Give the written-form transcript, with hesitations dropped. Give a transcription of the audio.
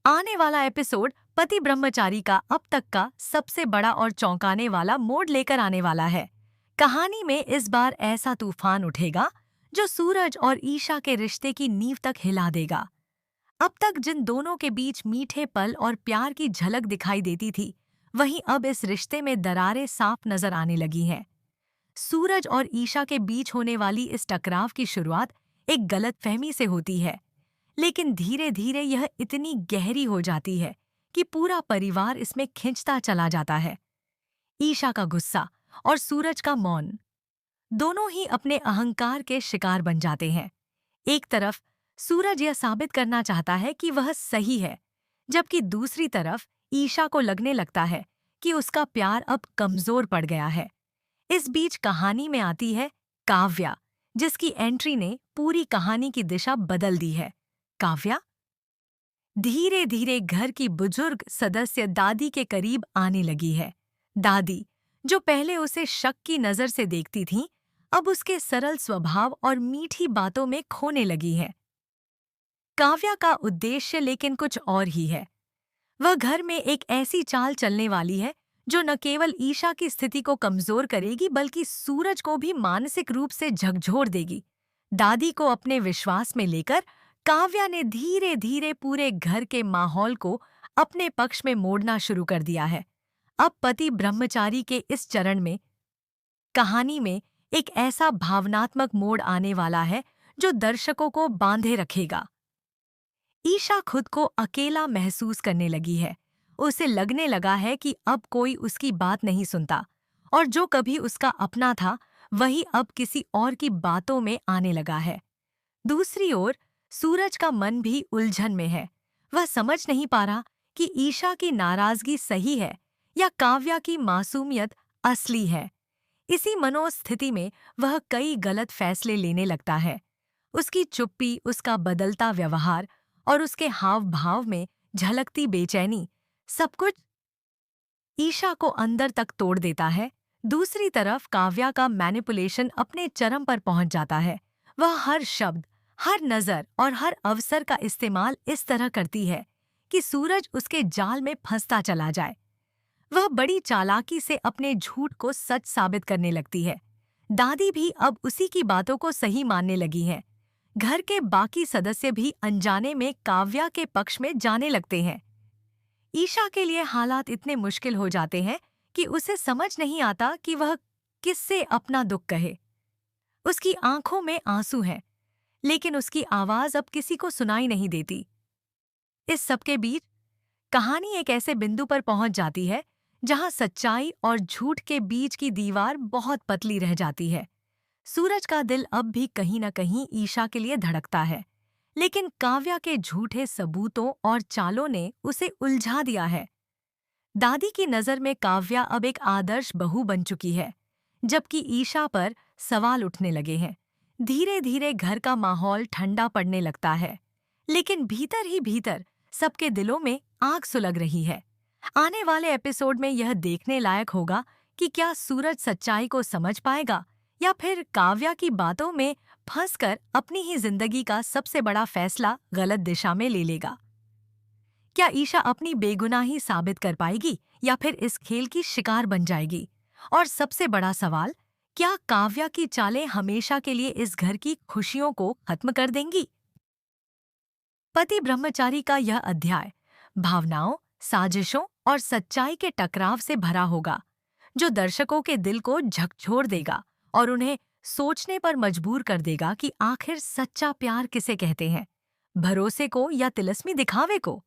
आने वाला एपिसोड पति ब्रह्मचारी का अब तक का सबसे बड़ा और चौंकाने वाला मोड़ लेकर आने वाला है। कहानी में इस बार ऐसा तूफान उठेगा जो सूरज और ईशा के रिश्ते की नींव तक हिला देगा। अब तक जिन दोनों के बीच मीठे पल और प्यार की झलक दिखाई देती थी, वहीं अब इस रिश्ते में दरारें साफ नजर आने लगी हैं। सूरज और ईशा के बीच होने वाली इस टकराव की शुरुआत एक गलतफहमी से होती है, लेकिन धीरे धीरे यह इतनी गहरी हो जाती है कि पूरा परिवार इसमें खिंचता चला जाता है। ईशा का गुस्सा और सूरज का मौन दोनों ही अपने अहंकार के शिकार बन जाते हैं। एक तरफ सूरज यह साबित करना चाहता है कि वह सही है, जबकि दूसरी तरफ ईशा को लगने लगता है कि उसका प्यार अब कमजोर पड़ गया है। इस बीच कहानी में आती है काव्या, जिसकी एंट्री ने पूरी कहानी की दिशा बदल दी है। काव्या धीरे धीरे घर की बुजुर्ग सदस्य दादी के करीब आने लगी है। दादी, जो पहले उसे शक की नजर से देखती थीं, अब उसके सरल स्वभाव और मीठी बातों में खोने लगी है। काव्या का उद्देश्य लेकिन कुछ और ही है। वह घर में एक ऐसी चाल चलने वाली है जो न केवल ईशा की स्थिति को कमजोर करेगी, बल्कि सूरज को भी मानसिक रूप से झकझोर देगी। दादी को अपने विश्वास में लेकर काव्या ने धीरे धीरे पूरे घर के माहौल को अपने पक्ष में मोड़ना शुरू कर दिया है। अब पति ब्रह्मचारी के इस चरण में कहानी में एक ऐसा भावनात्मक मोड़ आने वाला है जो दर्शकों को बांधे रखेगा। ईशा खुद को अकेला महसूस करने लगी है। उसे लगने लगा है कि अब कोई उसकी बात नहीं सुनता, और जो कभी उसका अपना था वही अब किसी और की बातों में आने लगा है। दूसरी ओर सूरज का मन भी उलझन में है। वह समझ नहीं पा रहा कि ईशा की नाराजगी सही है या काव्या की मासूमियत असली है। इसी मनोस्थिति में वह कई गलत फैसले लेने लगता है। उसकी चुप्पी, उसका बदलता व्यवहार और उसके हाव भाव में झलकती बेचैनी, सब कुछ ईशा को अंदर तक तोड़ देता है। दूसरी तरफ काव्या का मैनिपुलेशन अपने चरम पर पहुंच जाता है। वह हर शब्द, हर नज़र और हर अवसर का इस्तेमाल इस तरह करती है कि सूरज उसके जाल में फंसता चला जाए। वह बड़ी चालाकी से अपने झूठ को सच साबित करने लगती है। दादी भी अब उसी की बातों को सही मानने लगी हैं। घर के बाकी सदस्य भी अनजाने में काव्या के पक्ष में जाने लगते हैं। ईशा के लिए हालात इतने मुश्किल हो जाते हैं कि उसे समझ नहीं आता कि वह किससे अपना दुख कहे। उसकी आंखों में आंसू हैं, लेकिन उसकी आवाज अब किसी को सुनाई नहीं देती। इस सबके बीच कहानी एक ऐसे बिंदु पर पहुंच जाती है जहां सच्चाई और झूठ के बीच की दीवार बहुत पतली रह जाती है। सूरज का दिल अब भी कहीं न कहीं ईशा के लिए धड़कता है, लेकिन काव्या के झूठे सबूतों और चालों ने उसे उलझा दिया है। दादी की नज़र में काव्या अब एक आदर्श बहू बन चुकी है, जबकि ईशा पर सवाल उठने लगे हैं। धीरे धीरे घर का माहौल ठंडा पड़ने लगता है, लेकिन भीतर ही भीतर सबके दिलों में आग सुलग रही है। आने वाले एपिसोड में यह देखने लायक होगा कि क्या सूरज सच्चाई को समझ पाएगा या फिर काव्या की बातों में फंसकर अपनी ही जिंदगी का सबसे बड़ा फैसला गलत दिशा में ले लेगा। क्या ईशा अपनी बेगुनाही साबित कर पाएगी या फिर इस खेल की शिकार बन जाएगी? और सबसे बड़ा सवाल, क्या काव्या की चालें हमेशा के लिए इस घर की खुशियों को खत्म कर देंगी? पति ब्रह्मचारी का यह अध्याय भावनाओं, साजिशों और सच्चाई के टकराव से भरा होगा, जो दर्शकों के दिल को झकझोर देगा और उन्हें सोचने पर मजबूर कर देगा कि आखिर सच्चा प्यार किसे कहते हैं, भरोसे को या तिलस्मी दिखावे को।